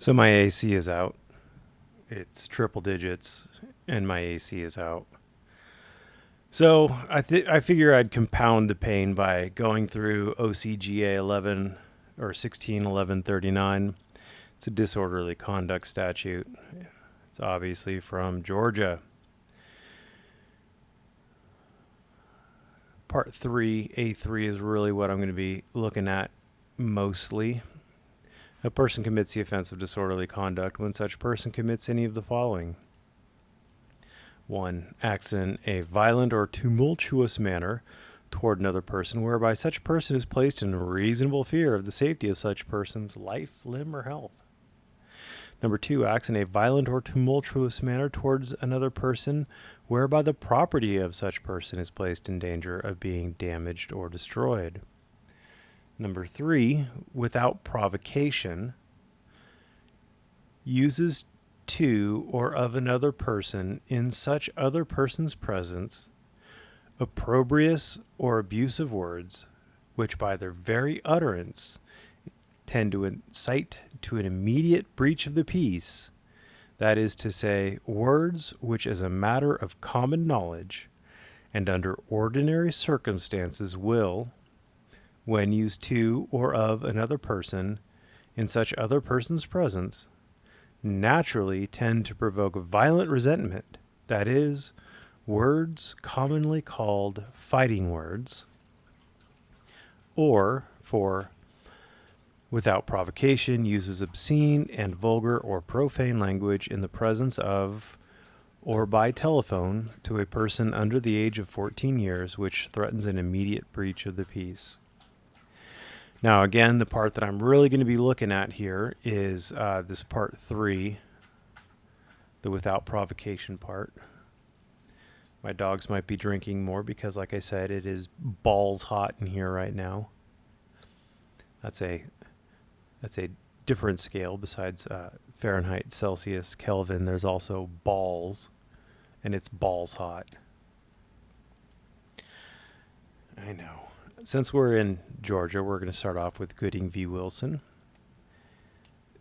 So my AC is out. It's triple digits, and my AC is out. So I figure I'd compound the pain by going through OCGA 11 or 161139. It's a disorderly conduct statute. It's obviously from Georgia. Part 3, A3 is really what I'm going to be looking at mostly. A person commits the offense of disorderly conduct when such person commits any of the following. 1. Acts in a violent or tumultuous manner toward another person whereby such person is placed in reasonable fear of the safety of such person's life, limb, or health. Number 2, acts in a violent or tumultuous manner towards another person whereby the property of such person is placed in danger of being damaged or destroyed. Number 3, without provocation, uses to or of another person in such other person's presence opprobrious or abusive words, which by their very utterance tend to incite to an immediate breach of the peace, that is to say, words which as a matter of common knowledge and under ordinary circumstances will, when used to or of another person in such other person's presence, naturally tend to provoke violent resentment, that is, words commonly called fighting words, or for without provocation uses obscene and vulgar or profane language in the presence of or by telephone to a person under the age of 14 years, which threatens an immediate breach of the peace. Now, again, the part that I'm really going to be looking at here is this part 3, the without provocation part. My dogs might be drinking more because, like I said, it is balls hot in here right now. That's a different scale besides Fahrenheit, Celsius, Kelvin. There's also balls, and it's balls hot. I know. Since we're in Georgia, we're going to start off with Gooding v. Wilson.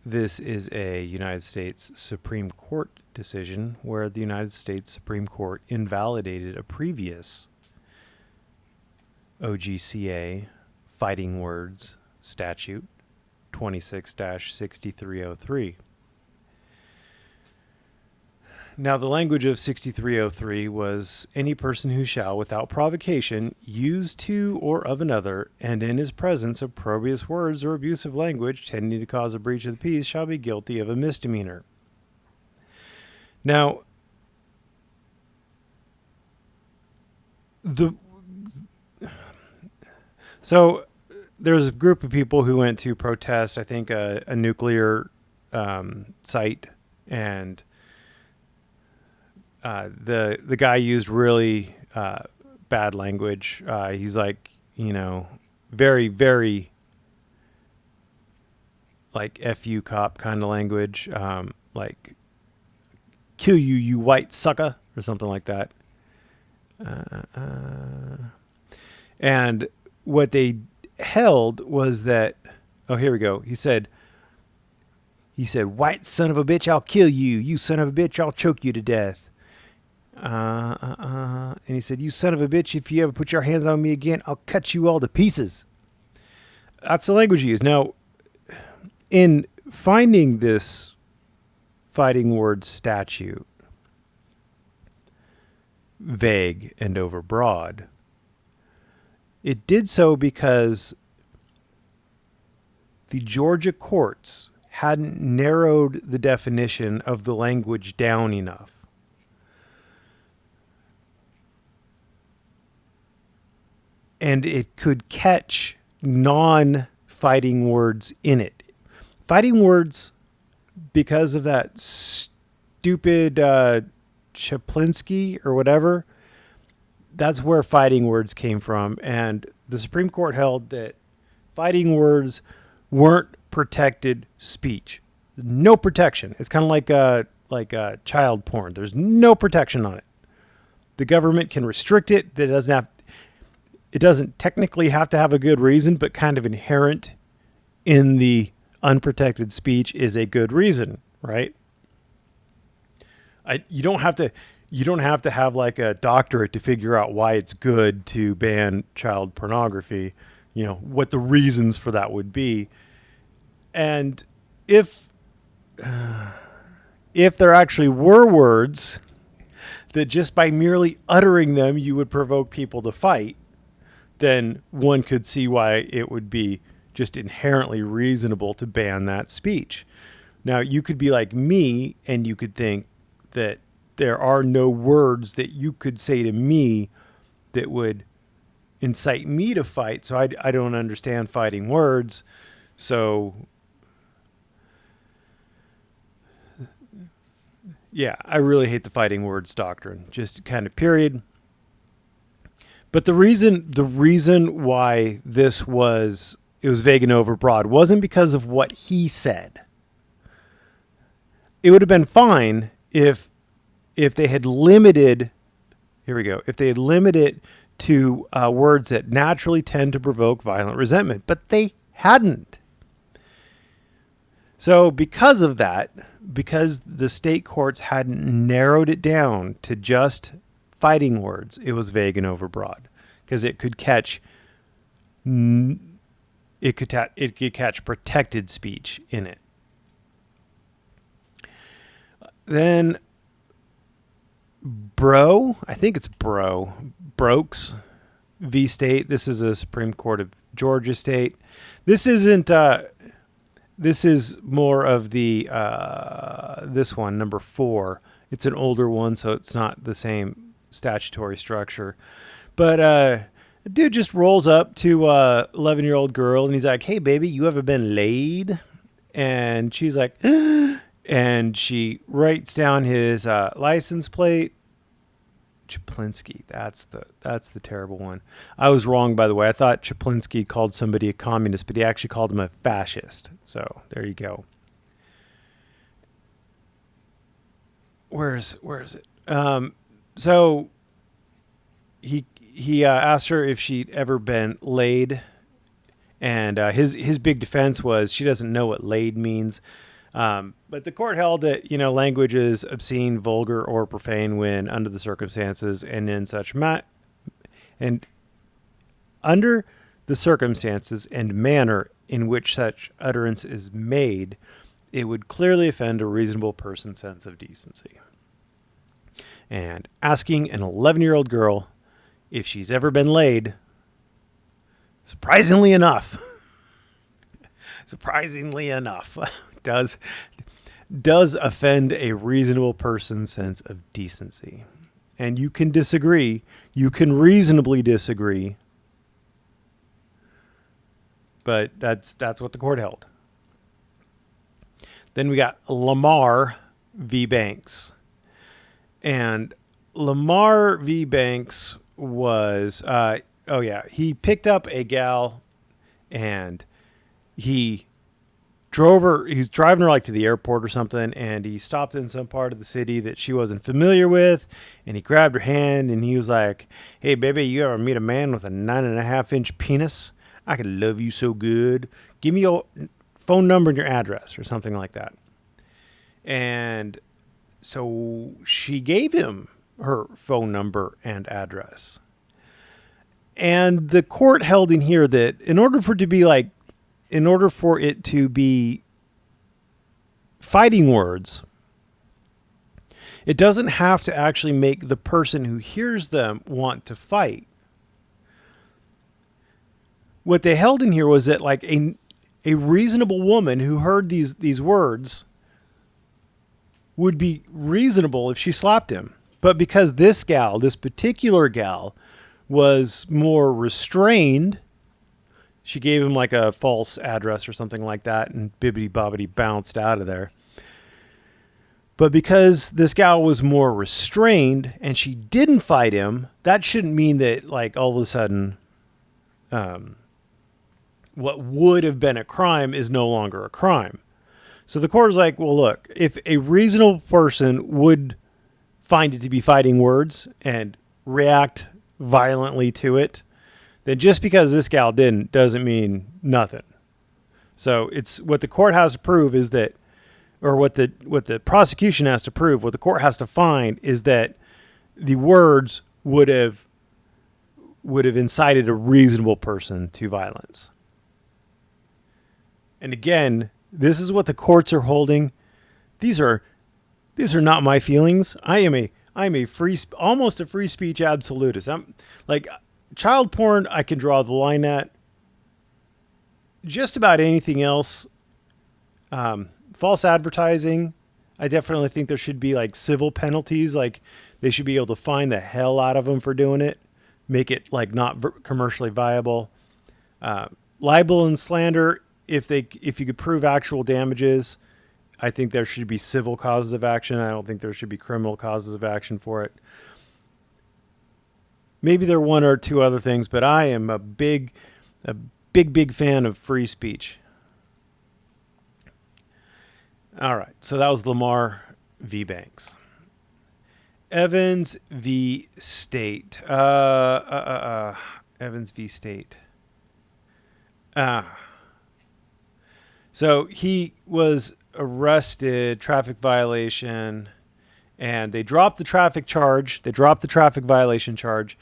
This is a United States Supreme Court decision where the United States Supreme Court invalidated a previous OGCA fighting words statute, 26-6303. Now, the language of 6303 was any person who shall, without provocation, use to or of another, and in his presence, opprobrious words or abusive language tending to cause a breach of the peace shall be guilty of a misdemeanor. Now, so there's a group of people who went to protest, I think, a nuclear site, and the guy used really bad language. He's like, very, very like F-U cop kind of language, like kill you, you white sucker, or something like that. And what they held was that, oh, here we go. He said, white son of a bitch, I'll kill you. You son of a bitch, I'll choke you to death. And he said, you son of a bitch, if you ever put your hands on me again, I'll cut you all to pieces. That's the language he used. Now, in finding this fighting word statute vague and overbroad, it did so because the Georgia courts hadn't narrowed the definition of the language down enough. And it could catch non-fighting words in it. Fighting words, because of that stupid Chaplinsky or whatever, that's where fighting words came from. And the Supreme Court held that fighting words weren't protected speech. No protection. It's kind of like child porn. There's no protection on it. The government can restrict it. It doesn't technically have to have a good reason, but kind of inherent in the unprotected speech is a good reason, right? You don't have to have like a doctorate to figure out why it's good to ban child pornography, what the reasons for that would be. And if there actually were words that just by merely uttering them you would provoke people to fight, then one could see why it would be just inherently reasonable to ban that speech. Now, you could be like me and you could think that there are no words that you could say to me that would incite me to fight. So I don't understand fighting words. So, yeah, I really hate the fighting words doctrine, just kind of period. But the reason why it was vague and overbroad wasn't because of what he said. It would have been fine if they had limited, if they had limited to words that naturally tend to provoke violent resentment, but they hadn't. So because of that, because the state courts hadn't narrowed it down to just fighting words, it was vague and overbroad because it could catch protected speech in it. Then Brokes v. State. This is a Supreme Court of Georgia State. This isn't. This is more of the this one, number 4. It's an older one, so it's not the same statutory structure. But a dude just rolls up to a 11-year-old girl and he's like, "Hey, baby, you ever been laid?" And she's like, and she writes down his license plate. Chaplinsky. That's the terrible one. I was wrong, by the way. I thought Chaplinsky called somebody a communist, but he actually called him a fascist. So there you go. Where is it? So he asked her if she'd ever been laid, and his big defense was she doesn't know what laid means. But the court held that, language is obscene, vulgar, or profane when under the circumstances and in such and under the circumstances and manner in which such utterance is made, it would clearly offend a reasonable person's sense of decency. And asking an 11-year-old girl if she's ever been laid, surprisingly enough, does offend a reasonable person's sense of decency. And you can disagree. You can reasonably disagree. But that's what the court held. Then we got Lamar v. Banks. And Lamar v. Banks was, he picked up a gal and he was driving her like to the airport or something, and he stopped in some part of the city that she wasn't familiar with, and he grabbed her hand and he was like, "Hey baby, you ever meet a man with a 9.5-inch penis? I could love you so good. Give me your phone number and your address," or something like that. And so she gave him her phone number and address. And the court held in here that in order for it to be fighting words, it doesn't have to actually make the person who hears them want to fight. What they held in here was that like a reasonable woman who heard these words would be reasonable if she slapped him. But because this particular gal was more restrained, she gave him like a false address or something like that, and bibbity bobbity bounced out of there. But because this gal was more restrained and she didn't fight him, that shouldn't mean that like all of a sudden what would have been a crime is no longer a crime. So the court was like, well, look, if a reasonable person would find it to be fighting words and react violently to it, then just because this gal didn't doesn't mean nothing. So it's what the court has to prove is that, or what the prosecution has to prove, what the court has to find is that the words would have incited a reasonable person to violence. And again, this is what the courts are holding. These are not my feelings. I'm a almost a free speech absolutist. I'm like, child porn, I can draw the line at. Just about anything else, false advertising, I definitely think there should be like civil penalties. Like they should be able to fine the hell out of them for doing it, make it like not commercially viable. Libel and slander, if you could prove actual damages, I think there should be civil causes of action. I don't think there should be criminal causes of action for it. Maybe there are one or two other things, but I am a big fan of free speech. All right, so that was Lamar v. Banks. Evans v. State. Evans v. State. So he was arrested, traffic violation, and they dropped the traffic charge. They dropped the traffic violation charge,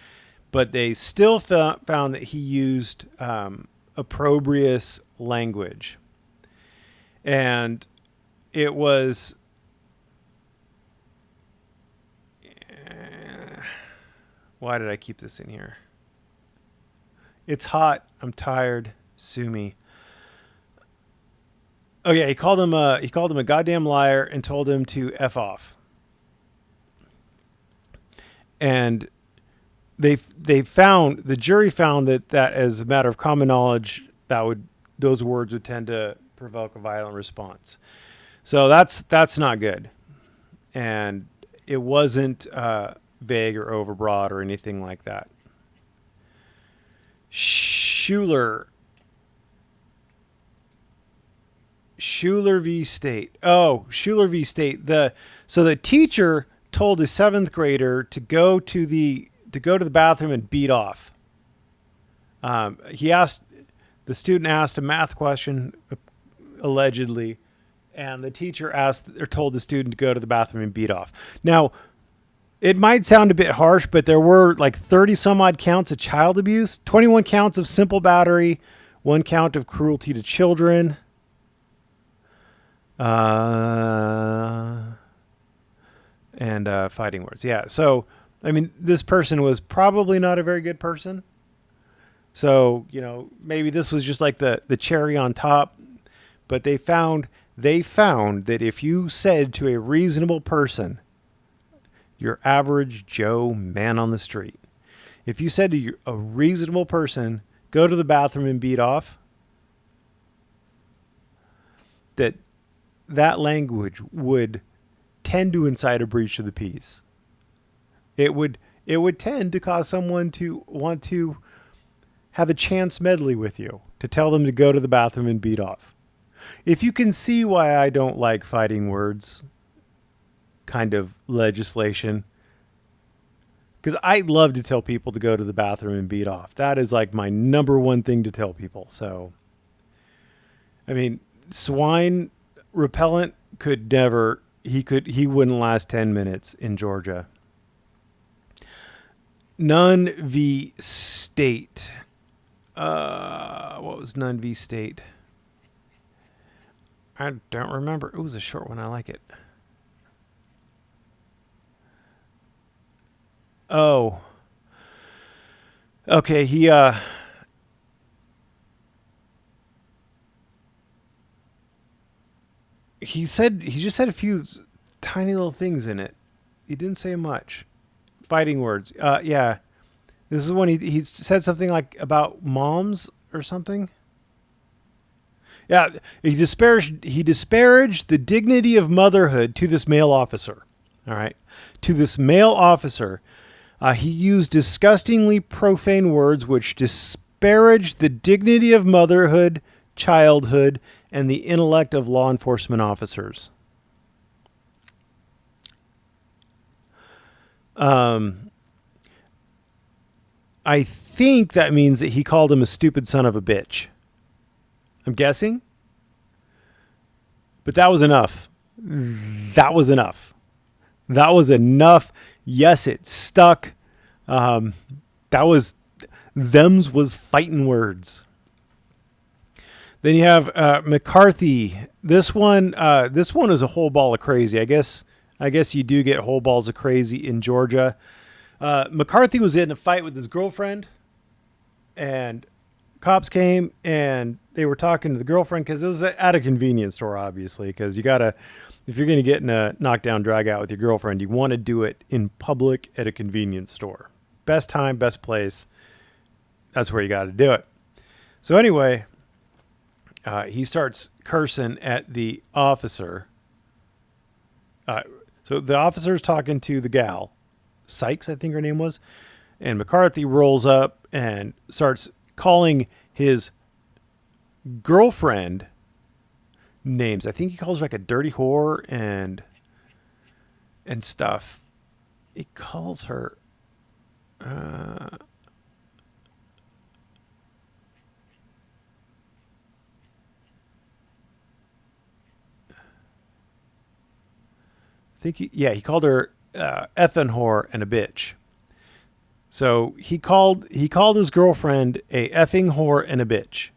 but they still found that he used opprobrious language. And it was... why did I keep this in here? It's hot. I'm tired. Sue me. Oh yeah, he called him a goddamn liar and told him to F off. And the jury found that as a matter of common knowledge, those words would tend to provoke a violent response. So that's not good. And it wasn't vague or overbroad or anything like that. Schuler v. State. Oh, Schuler v. State. So the teacher told a 7th grader to go to the bathroom and beat off. The student asked a math question, allegedly, and the teacher told the student to go to the bathroom and beat off. Now, it might sound a bit harsh, but there were like 30 some odd counts of child abuse, 21 counts of simple battery, 1 count of cruelty to children. And fighting words. Yeah. So, I mean, this person was probably not a very good person. So, maybe this was just like the cherry on top, but they found that if you said to a reasonable person, your average Joe man on the street, if you said to a reasonable person, go to the bathroom and beat off, that language would tend to incite a breach of the peace. It would tend to cause someone to want to have a chance medley with you, to tell them to go to the bathroom and beat off. If you can see why I don't like fighting words kind of legislation, because I love to tell people to go to the bathroom and beat off. That is like my number one thing to tell people. So, I mean, swine repellent could never, he wouldn't last 10 minutes in Georgia. Nunn v. State. What was Nunn v. State? I don't remember. It was a short one. I like it. Oh. Okay, he just said a few tiny little things in it. He didn't say much. Fighting words. Yeah. This is when he said something like about moms or something. Yeah, he disparaged the dignity of motherhood to this male officer. All right. To this male officer. He used disgustingly profane words which disparaged the dignity of motherhood, childhood, and the intellect of law enforcement officers. I think that means that he called him a stupid son of a bitch. I'm guessing. But that was enough. That was enough. That was enough. Yes, it stuck. That was, thems was fighting words. Then you have McCarthy. This one is a whole ball of crazy. I guess you do get whole balls of crazy in Georgia. McCarthy was in a fight with his girlfriend, and cops came and they were talking to the girlfriend because it was at a convenience store, obviously, because you gotta, if you're gonna get in a knockdown drag out with your girlfriend, you want to do it in public at a convenience store. Best time, best place. That's where you got to do it. So anyway, he starts cursing at the officer. So the officer's talking to the gal, Sykes, I think her name was, and McCarthy rolls up and starts calling his girlfriend names. I think he calls her like a dirty whore and stuff. He calls her I think he called her effing whore and a bitch. So he called his girlfriend a effing whore and a bitch.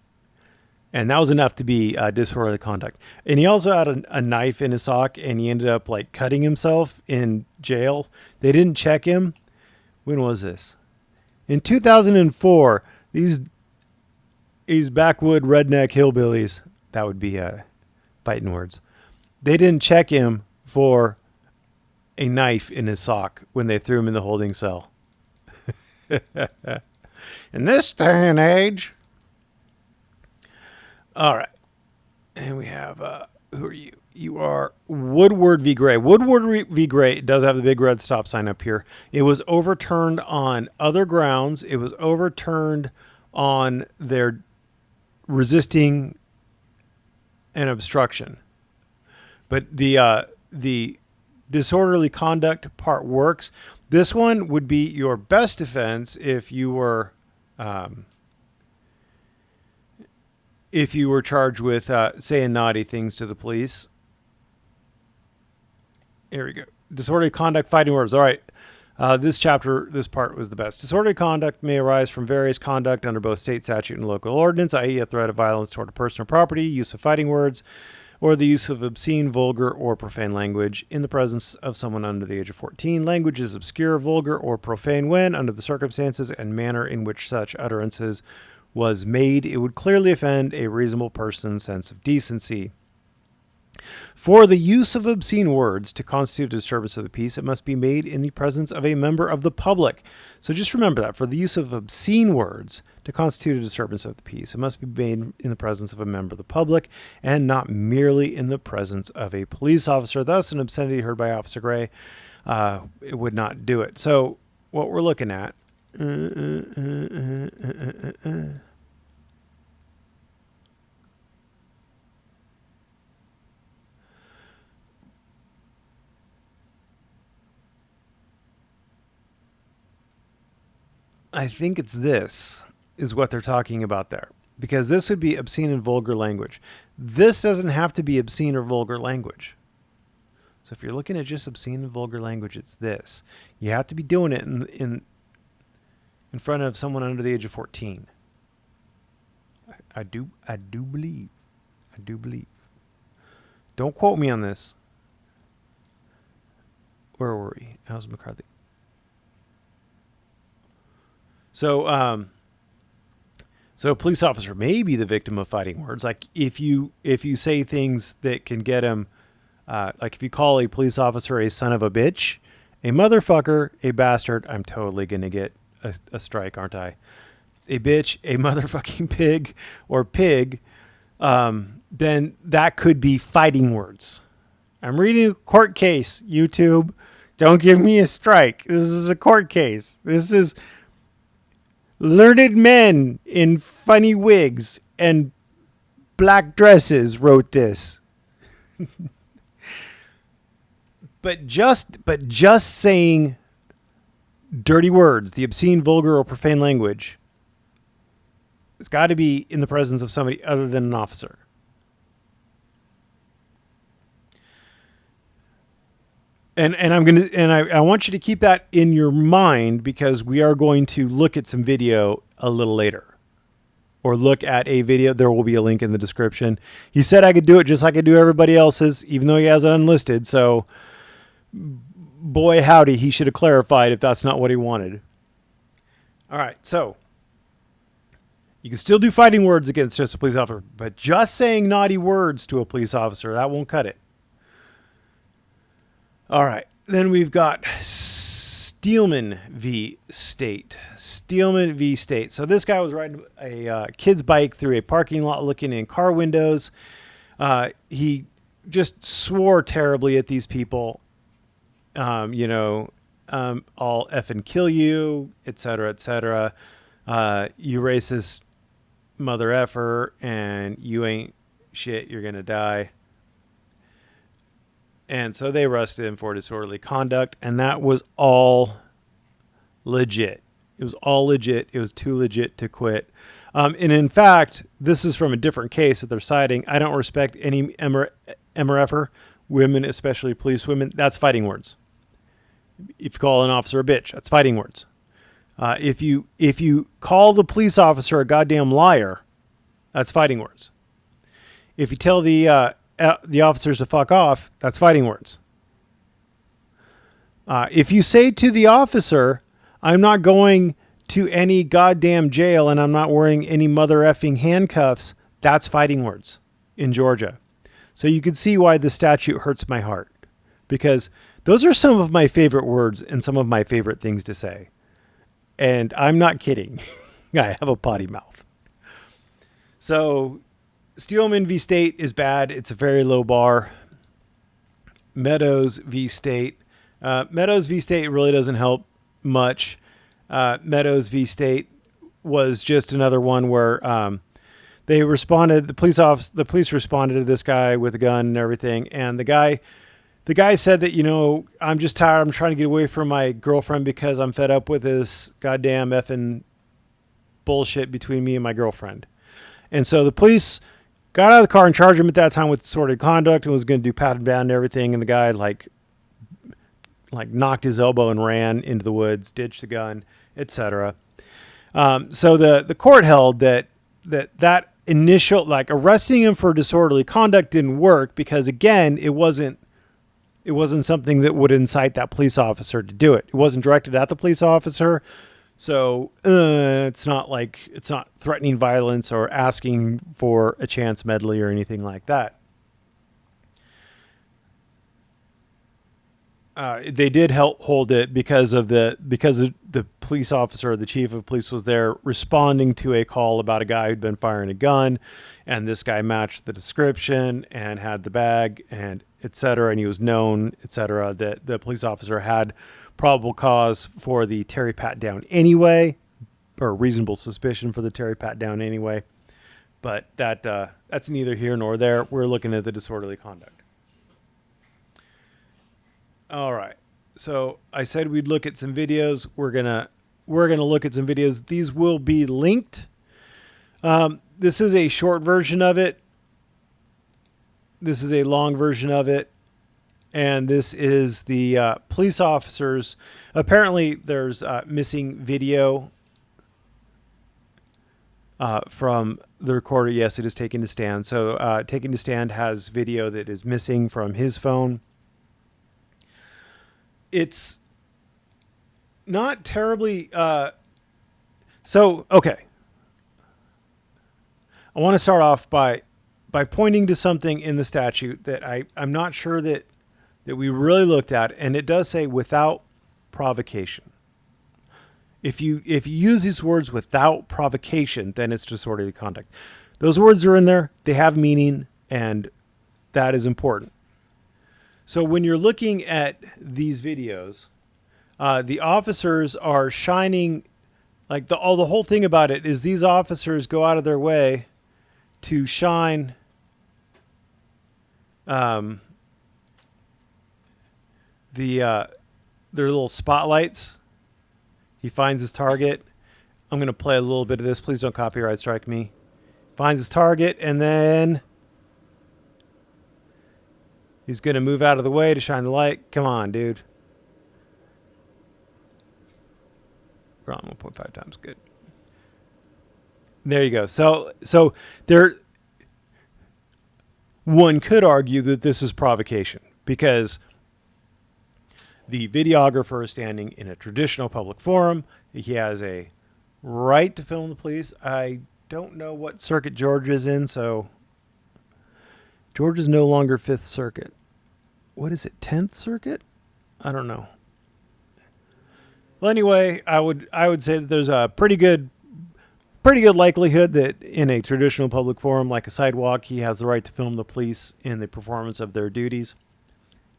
And that was enough to be disorderly conduct. And he also had a knife in his sock, and he ended up like cutting himself in jail. They didn't check him. When was this? In 2004, these backwood redneck hillbillies, that would be fighting words. They didn't check him for a knife in his sock when they threw him in the holding cell. In this day and age. All right. And we have, who are you? You are Woodward v. Gray. Woodward v. Gray does have the big red stop sign up here. It was overturned on other grounds. It was overturned on their resisting an obstruction. But the disorderly conduct part works. This one would be your best defense if you were charged with saying naughty things to the police. Here we go. Disorderly conduct, fighting words. All right. This part was the best. Disorderly conduct may arise from various conduct under both state statute and local ordinance, i.e. a threat of violence toward a person or property, use of fighting words, or the use of obscene, vulgar, or profane language in the presence of someone under the age of 14. Language is obscure, vulgar, or profane when, under the circumstances and manner in which such utterances was made, it would clearly offend a reasonable person's sense of decency. For the use of obscene words to constitute a disturbance of the peace, it must be made in the presence of a member of the public. So just remember that. For the use of obscene words to constitute a disturbance of the peace, it must be made in the presence of a member of the public and not merely in the presence of a police officer. Thus, an obscenity heard by Officer Gray, it would not do it. So what we're looking at... I think this is what they're talking about there, because this would be obscene and vulgar language. This doesn't have to be obscene or vulgar language. So if you're looking at just obscene and vulgar language, it's this. You have to be doing it in front of someone under the age of 14. I do believe. Don't quote me on this. Where were we? How's McCarthy? So a police officer may be the victim of fighting words. Like if you say things that can get him, like if you call a police officer a son of a bitch, a motherfucker, a bastard, I'm totally going to get a strike, aren't I? A bitch, a motherfucking pig, or pig, then that could be fighting words. I'm reading a court case, YouTube. Don't give me a strike. This is a court case. This is... learned men in funny wigs and black dresses wrote this. But just saying dirty words, the obscene, vulgar, or profane language, it's got to be in the presence of somebody other than an officer. And I want you to keep that in your mind because we are going to look at some video a little later. Or look at a video. There will be a link in the description. He said I could do it just like I do everybody else's, even though he has it unlisted. So, boy howdy, he should have clarified if that's not what he wanted. All right, so you can still do fighting words against just a police officer, but just saying naughty words to a police officer, that won't cut it. All right, then we've got Steelman v. State. Steelman v. State. So this guy was riding a kid's bike through a parking lot looking in car windows. He just swore terribly at these people. I'll effing kill you, etc., etc. You racist mother effer, and you ain't shit, you're going to die. And so they arrested him for disorderly conduct, and that was all legit. It was all legit. It was too legit to quit. And in fact, this is from a different case that they're citing. I don't respect any MRFer, women, especially police women. That's fighting words. If you call an officer a bitch, that's fighting words. If you call the police officer a goddamn liar, that's fighting words. If you tell the officers to fuck off, that's fighting words. If you say to the officer, I'm not going to any goddamn jail and I'm not wearing any mother effing handcuffs, that's fighting words in Georgia. So you can see why the statute hurts my heart, because those are some of my favorite words and some of my favorite things to say. And I'm not kidding. I have a potty mouth. So Steelman v. State is bad. It's a very low bar. Meadows v. State. Meadows v. State really doesn't help much. Meadows v. State was just another one where they responded. The police responded to this guy with a gun and everything. And the guy said that, I'm just tired. I'm trying to get away from my girlfriend because I'm fed up with this goddamn effing bullshit between me and my girlfriend. And so the police got out of the car and charged him at that time with disorderly conduct and was going to do pat him down and everything. And the guy like knocked his elbow and ran into the woods, ditched the gun, etc. So the court held that initial, like, arresting him for disorderly conduct didn't work because, again, it wasn't something that would incite that police officer to do it. It wasn't directed at the police officer. So it's not threatening violence or asking for a chance medley or anything like that. They did hold it because the police officer, the chief of police, was there responding to a call about a guy who'd been firing a gun, and this guy matched the description and had the bag and etc. And he was known, etc. That the police officer had probable cause for the Terry pat down anyway, or reasonable suspicion for the Terry pat down anyway. But that's neither here nor there. We're looking at the disorderly conduct. All right. So I said we'd look at some videos. We're gonna look at some videos. These will be linked. This is a short version of it. This is a long version of it. And this is the police officers. Apparently, there's missing video from the recorder. Yes, it is Taking to Stand. So Taking to Stand has video that is missing from his phone. It's not terribly... okay. I want to start off by pointing to something in the statute that I'm not sure that we really looked at, and it does say without provocation. If you use these words without provocation, then it's disorderly conduct. Those words are in there. They have meaning, and that is important. So when you're looking at these videos, the officers are shining, like the whole thing about it is these officers go out of their way to shine their little spotlights. He finds his target. I'm going to play a little bit of this. Please don't copyright strike me. Finds his target, and then He's going to move out of the way to shine the light. Come on, dude. We're on 1.5 times. Good. There you go. So there, one could argue that this is provocation because the videographer is standing in a traditional public forum. He has a right to film the police. I don't know what circuit George is in, so George is no longer 5th Circuit. What is it, 10th Circuit? I don't know. Well, anyway, I would say that there's a pretty good likelihood that in a traditional public forum like a sidewalk, he has the right to film the police in the performance of their duties,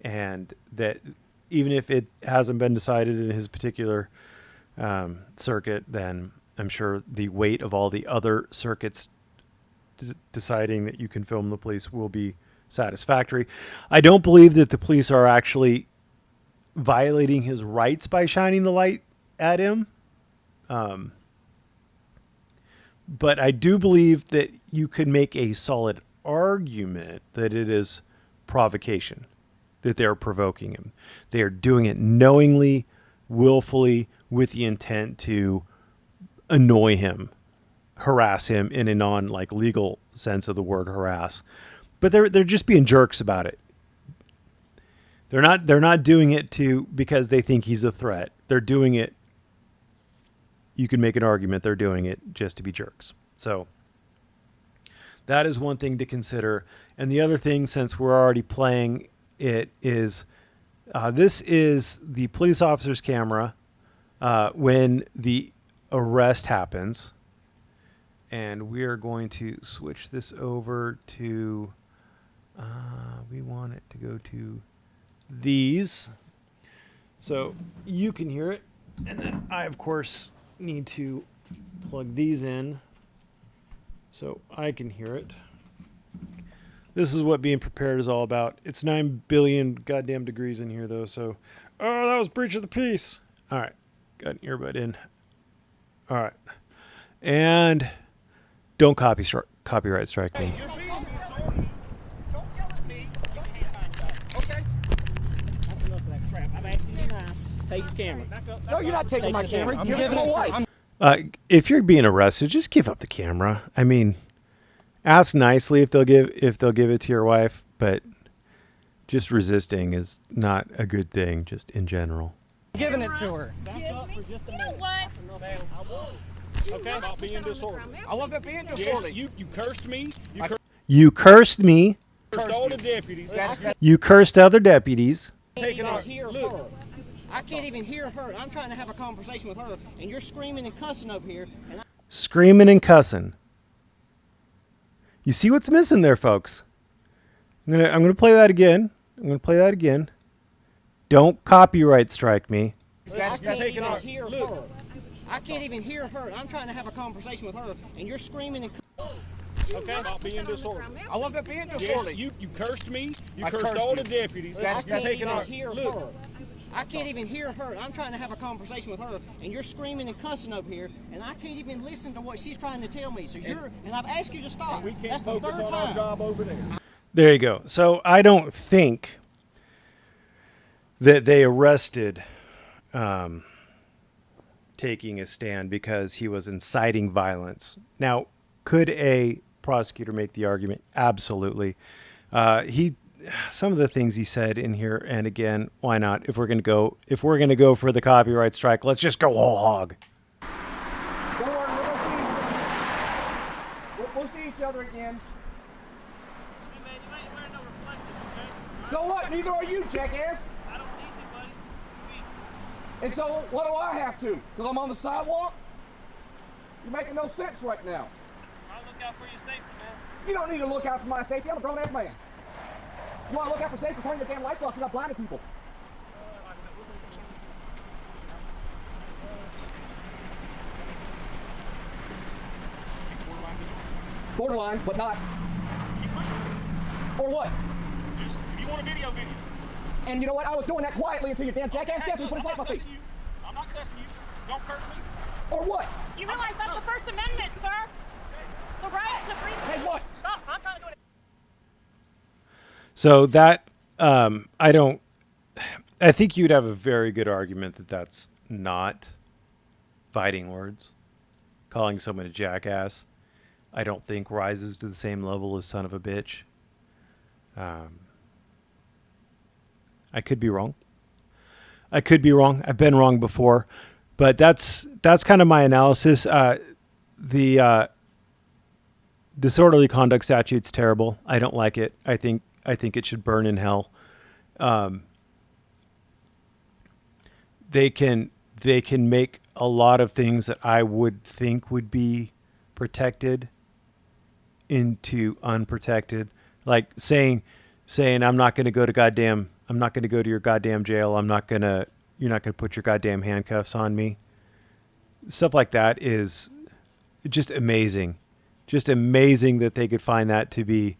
and that even if it hasn't been decided in his particular circuit, then I'm sure the weight of all the other circuits deciding that you can film the police will be satisfactory. I don't believe that the police are actually violating his rights by shining the light at him. But I do believe that you could make a solid argument that it is provocation, that they're provoking him. They are doing it knowingly, willfully, with the intent to annoy him, harass him in a legal sense of the word harass. But they're just being jerks about it. They're not doing it because they think he's a threat. They're doing it. You can make an argument they're doing it just to be jerks. So that is one thing to consider. And the other thing, since we're already playing it, is this is the police officer's camera when the arrest happens. And we are going to switch this over to, we want it to go to these. So you can hear it. And then I, of course, need to plug these in so I can hear it. This is what being prepared is all about. It's 9 billion goddamn degrees in here, though, so... Oh, that was breach of the peace. All right. Got an earbud in. All right. And don't copyright strike me. Don't yell at me. Okay. That's enough of that crap. I'm asking you nice. Take his camera. No, you're not taking my camera. Give it to my wife. If you're being arrested, just give up the camera. I mean, ask nicely if they'll give it to your wife, but just resisting is not a good thing, just in general. Giving it to her. You know what? Okay, about being disorderly. I wasn't being disorderly. Yes, you cursed me. You cursed me. Cursed all the deputies. You cursed other deputies. Taking our Hear her. I can't even hear her. I'm trying to have a conversation with her, and you're screaming and cussing over here. And Screaming and cussing. You see what's missing there, folks? I'm gonna play that again. Don't copyright strike me. I can't taking even our hear her. I can't even hear her. I'm trying to have a conversation with her, and you're screaming and okay, about being disorderly. I wasn't being Yes, disorderly. you cursed me. You I cursed cursed all you. the deputies. I can't Taking even our hear her. I can't even hear her. I'm trying to have a conversation with her, and you're screaming and cussing over here, and I can't even listen to what she's trying to tell me. So and I've asked you to stop. We can't That's the focus third on our time. job over there. There you go. So I don't think that they arrested taking a stand because he was inciting violence. Now, could a prosecutor make the argument? Absolutely. Some of the things he said in here, and again, why not? If we're gonna go for the copyright strike, let's just go whole hog. Don't worry, we're gonna see each other. We'll see each other again. Hey man, you ain't wearing no reflectors, okay? So what? Neither are you, jackass. I don't need to, buddy. And so what do I have to? Because I'm on the sidewalk? You're making no sense right now. I'll look out for your safety, man. You don't need to look out for my safety. I'm a grown-ass man. You want to look out for safety? Turn your damn lights off so you're not blinding people. Borderline, but not. Or what? Just, if you want a video. And you know what? I was doing that quietly until your damn jackass deputy put his light in my face. I'm not cussing you. Don't curse me. Or what? You realize that's the First Amendment, sir? The right to breathe. Hey, what? Stop! I'm trying to do it. So that I don't. I think you'd have a very good argument that that's not fighting words. Calling someone a jackass, I don't think rises to the same level as son of a bitch. I could be wrong. I could be wrong. I've been wrong before, but that's kind of my analysis. The disorderly conduct statute's terrible. I don't like it. I think it should burn in hell. They can make a lot of things that I would think would be protected into unprotected, like saying I'm not going to go to your goddamn jail. You're not going to put your goddamn handcuffs on me. Stuff like that is just amazing. Just amazing that they could find that to be,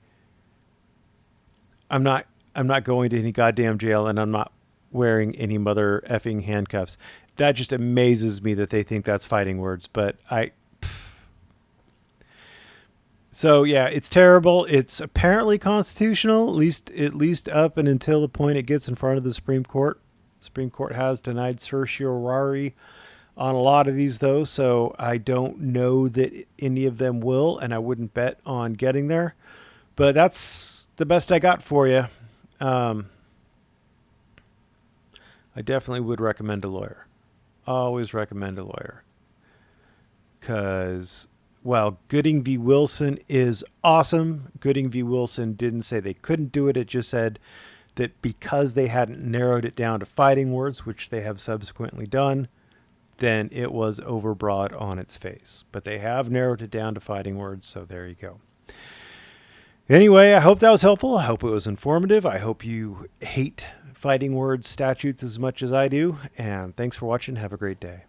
I'm not going to any goddamn jail, and I'm not wearing any mother effing handcuffs. That just amazes me that they think that's fighting words. But so yeah, it's terrible. It's apparently constitutional, at least up and until the point it gets in front of the Supreme Court. The Supreme Court has denied certiorari on a lot of these, though, so I don't know that any of them will, and I wouldn't bet on getting there. But that's the best I got for you. I definitely would recommend a lawyer. Always recommend a lawyer. Because, well, Gooding v. Wilson is awesome. Gooding v. Wilson didn't say they couldn't do it. It just said that because they hadn't narrowed it down to fighting words, which they have subsequently done, then it was overbroad on its face. But they have narrowed it down to fighting words, so there you go. Anyway, I hope that was helpful. I hope it was informative. I hope you hate fighting words statutes as much as I do. And thanks for watching. Have a great day.